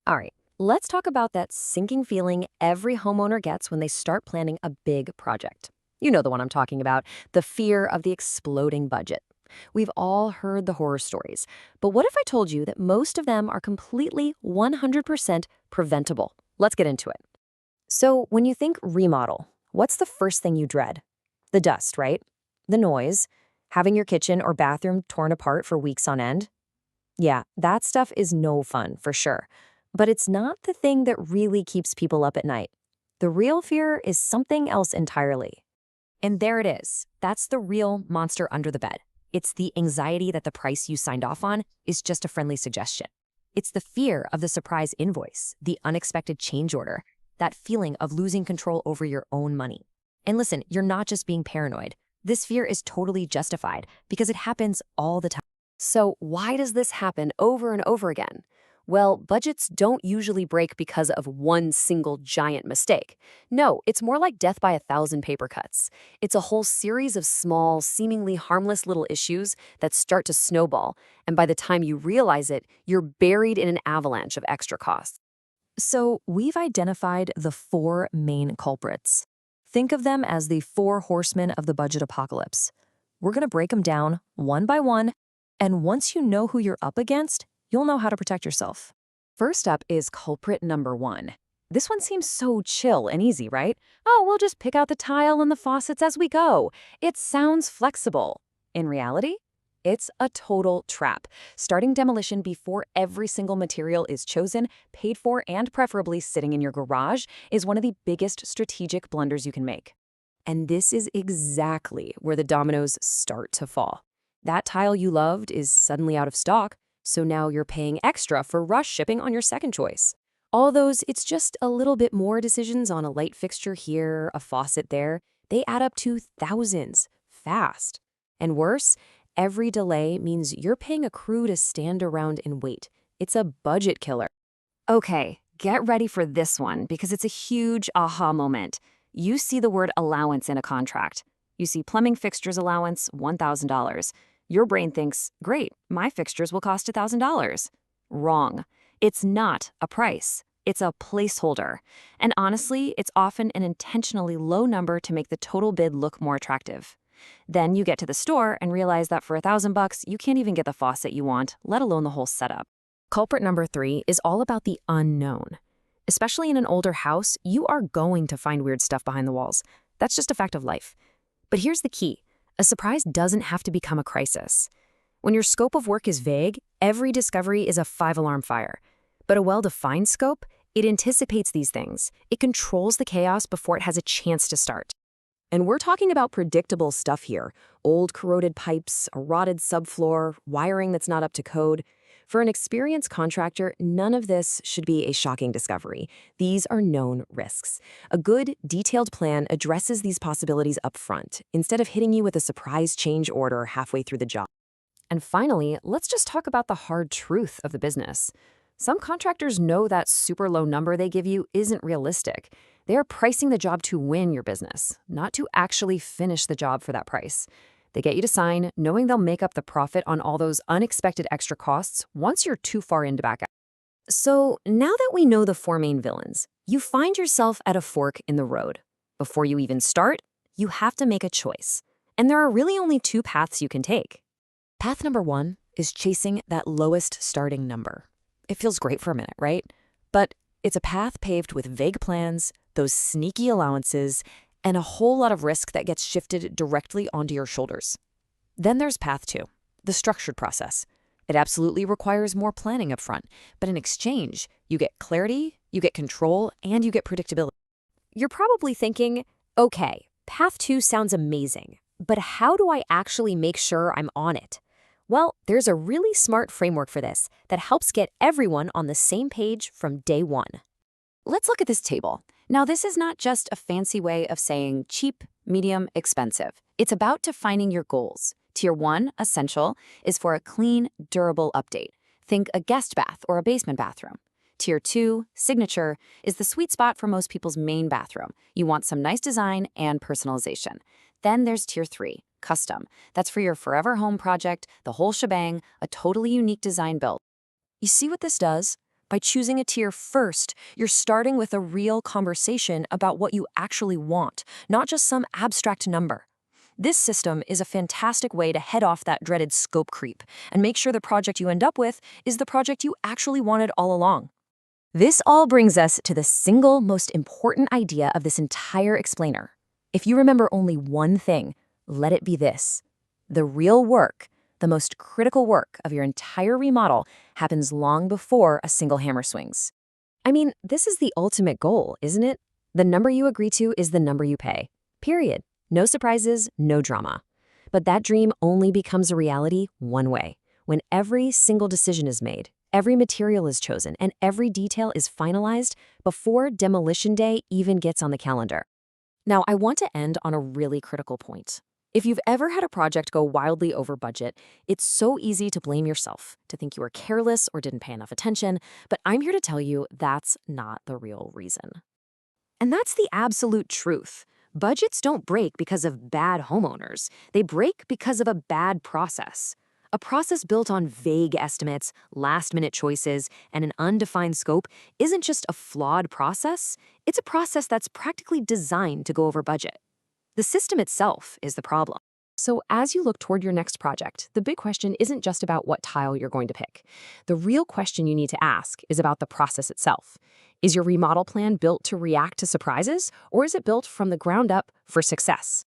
All right, let's talk about that sinking feeling every homeowner gets when they start planning a big project. You know the one I'm talking about, the fear of the exploding budget. We've all heard the horror stories, but what if I told you that most of them are completely 100% preventable? Let's get into it. So, when you think remodel, what's the first thing you dread? The dust, right? The noise? Having your kitchen or bathroom torn apart for weeks on end? Yeah, that stuff is no fun, for sure. But it's not the thing that really keeps people up at night. The real fear is something else entirely. And there it is. That's the real monster under the bed. It's the anxiety that the price you signed off on is just a friendly suggestion. It's the fear of the surprise invoice, the unexpected change order, that feeling of losing control over your own money. And listen, you're not just being paranoid. This fear is totally justified because it happens all the time. So why does this happen over and over again? Well, budgets don't usually break because of one single giant mistake. No, it's more like death by 1,000 paper cuts. It's a whole series of small, seemingly harmless little issues that start to snowball, and by the time you realize it, you're buried in an avalanche of extra costs. So we've identified the four main culprits. Think of them as the four horsemen of the budget apocalypse. We're going to break them down one by one, and once you know who you're up against, you'll know how to protect yourself. First up is culprit number one. This one seems so chill and easy, right? Oh, we'll just pick out the tile and the faucets as we go. It sounds flexible. In reality, it's a total trap. Starting demolition before every single material is chosen, paid for, and preferably sitting in your garage is one of the biggest strategic blunders you can make. And this is exactly where the dominoes start to fall. That tile you loved is suddenly out of stock, so now you're paying extra for rush shipping on your second choice. All those, it's just a little bit more decisions on a light fixture here, a faucet there, they add up to thousands, fast. And worse, every delay means you're paying a crew to stand around and wait. It's a budget killer. Okay, get ready for this one because it's a huge aha moment. You see the word allowance in a contract. You see plumbing fixtures allowance, $1,000. Your brain thinks, great, my fixtures will cost $1,000. Wrong. It's not a price. It's a placeholder. And honestly, it's often an intentionally low number to make the total bid look more attractive. Then you get to the store and realize that for $1,000, you can't even get the faucet you want, let alone the whole setup. Culprit number three is all about the unknown. Especially in an older house, you are going to find weird stuff behind the walls. That's just a fact of life. But here's the key. A surprise doesn't have to become a crisis. When your scope of work is vague, every discovery is a five-alarm fire. But a well-defined scope, it anticipates these things. It controls the chaos before it has a chance to start. And we're talking about predictable stuff here. Old corroded pipes, a rotted subfloor, wiring that's not up to code. For an experienced contractor, none of this should be a shocking discovery. These are known risks. A good, detailed plan addresses these possibilities up front, instead of hitting you with a surprise change order halfway through the job. And finally, let's just talk about the hard truth of the business. Some contractors know that super low number they give you isn't realistic. They are pricing the job to win your business, not to actually finish the job for that price. They get you to sign, knowing they'll make up the profit on all those unexpected extra costs once you're too far in to back out. So now that we know the four main villains, you find yourself at a fork in the road. Before you even start, you have to make a choice. And there are really only two paths you can take. Path number one is chasing that lowest starting number. It feels great for a minute, right? But it's a path paved with vague plans, those sneaky allowances, and a whole lot of risk that gets shifted directly onto your shoulders. Then there's path two, the structured process. It absolutely requires more planning up front, but in exchange, you get clarity, you get control, and you get predictability. You're probably thinking, okay, path two sounds amazing, but how do I actually make sure I'm on it? Well, there's a really smart framework for this that helps get everyone on the same page from day one. Let's look at this table. Now, this is not just a fancy way of saying cheap, medium, expensive. It's about defining your goals. Tier 1, essential, is for a clean, durable update. Think a guest bath or a basement bathroom. Tier 2, signature, is the sweet spot for most people's main bathroom. You want some nice design and personalization. Then there's Tier 3, custom. That's for your forever home project, the whole shebang, a totally unique design build. You see what this does? By choosing a tier first, you're starting with a real conversation about what you actually want, not just some abstract number. This system is a fantastic way to head off that dreaded scope creep and make sure the project you end up with is the project you actually wanted all along. This all brings us to the single most important idea of this entire explainer. If you remember only one thing, let it be this. The real work, the most critical work of your entire remodel, happens long before a single hammer swings. I mean, this is the ultimate goal, isn't it? The number you agree to is the number you pay. Period. No surprises, no drama. But that dream only becomes a reality one way, when every single decision is made, every material is chosen, and every detail is finalized before demolition day even gets on the calendar. Now, I want to end on a really critical point. If you've ever had a project go wildly over budget, it's so easy to blame yourself, to think you were careless or didn't pay enough attention, but I'm here to tell you that's not the real reason. And that's the absolute truth. Budgets don't break because of bad homeowners. They break because of a bad process. A process built on vague estimates, last-minute choices, and an undefined scope isn't just a flawed process, it's a process that's practically designed to go over budget. The system itself is the problem. So as you look toward your next project, the big question isn't just about what tile you're going to pick. The real question you need to ask is about the process itself. Is your remodel plan built to react to surprises, or is it built from the ground up for success?